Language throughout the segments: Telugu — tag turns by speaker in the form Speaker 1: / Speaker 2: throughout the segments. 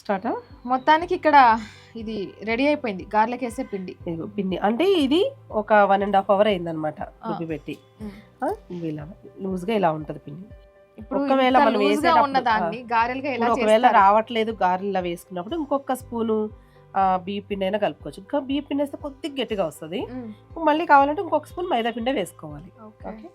Speaker 1: స్టార్ట్.
Speaker 2: మొత్తానికి ఇక్కడ ఇది రెడీ అయిపోయింది గార్లకి వేసే పిండి.
Speaker 1: పిండి అంటే ఇది ఒక 1.5 hour అయిందనమాట రుబ్బి పెట్టి. ఇలా లూజ్గా ఇలా ఉంటది పిండి.
Speaker 2: ఇప్పుడు
Speaker 1: ఒకవేళ మనం
Speaker 2: ఉన్నదాన్ని గారెలుగా ఎలా
Speaker 1: ఒకవేళ రావట్లేదు గారెలా వేసుకున్నప్పుడు ఇంకొక స్పూను బియ్య పిండి అయినా కలుపుకోవచ్చు. ఇంకా బియ్య పిండి వేస్తే కొద్దిగా గట్టిగా వస్తుంది. మళ్ళీ కావాలంటే ఇంకొక స్పూన్ మైదా పిండి వేసుకోవాలి. ఓకే.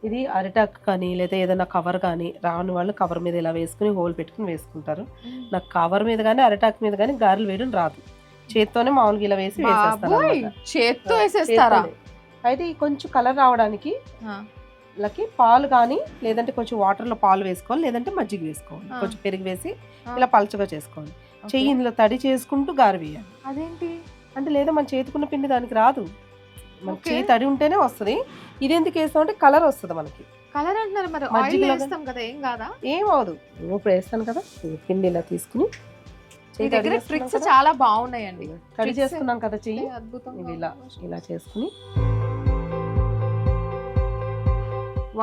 Speaker 1: ఇది అరిటాక్ కానీ లేదా ఏదైనా కవర్ కానీ రాని వాళ్ళు కవర్ మీద ఇలా వేసుకుని హోల్ పెట్టుకుని వేసుకుంటారు. నాకు కవర్ మీద కానీ అరిటాక్ మీద కానీ గారెలు వేయడం రాదు. చేత్తోనే మామూలుగా ఇలా వేసి
Speaker 2: వేసేస్తాను.
Speaker 1: అయితే కొంచెం కలర్ రావడానికి లకి పాలు కానీ లేదంటే కొంచెం వాటర్లో పాలు వేసుకోవాలి, లేదంటే మజ్జిగ వేసుకోవాలి, కొంచెం పెరుగు వేసి ఇలా పలచగా చేసుకోవాలి. చెయ్యి ఇందులో తడి చేసుకుంటూ గారె వేయాలి.
Speaker 2: అదేంటి
Speaker 1: అంటే లేదా మన చేతుకున్న పిండి దానికి రాదు, మన చేయి తడి ఉంటేనే వస్తుంది. ఇది ఎందుకు వేస్తాం అంటే కలర్ వస్తుంది మనకి.
Speaker 2: కలర్ అంటున్నారు మరి ఆయిల్ వేస్తాం కదా, ఏం కాదా?
Speaker 1: ఏం అవదు. ఇప్పుడు వేస్తాను కదా పిండి ఇలా తీసుకుని
Speaker 2: ట్రిక్స్ చాలా బాగున్నాయండి.
Speaker 1: తడి చేసుకున్నాం కదా చెయ్యి, ఇలా ఇలా చేసుకుని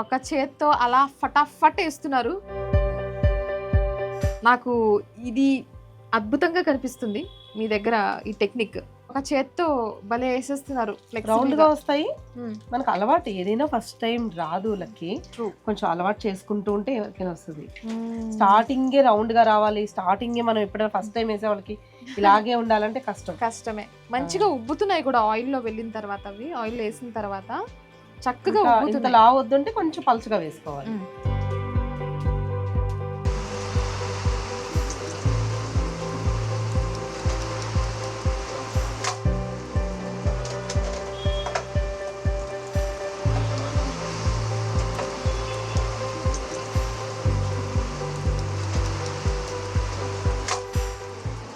Speaker 2: ఒక చేత్తో అలా ఫటాఫట్ వేస్తున్నారు. నాకు ఇది అద్భుతంగా కనిపిస్తుంది మీ దగ్గర ఈ టెక్నిక్. ఒక చేత్తో భలే వేసేస్తున్నారు,
Speaker 1: రౌండ్ గా వస్తాయి. మనకు అలవాటు ఏదైనా ఫస్ట్ టైం రాదు లక్కి, కొంచెం అలవాటు చేసుకుంటూ ఉంటే ఎవరికైనా వస్తుంది. స్టార్టింగే రౌండ్ గా రావాలి, స్టార్టింగే మనం ఎప్పుడైనా ఫస్ట్ టైం వేసే వాళ్ళకి ఇలాగే ఉండాలంటే కష్టమే.
Speaker 2: మంచిగా ఉబ్బుతున్నాయి కూడా ఆయిల్ లో వెళ్ళిన తర్వాత, అవి ఆయిల్ వేసిన తర్వాత చక్కగా
Speaker 1: ఇంత లావు వద్దంటే కొంచెం పలుచగా వేసుకోవాలి.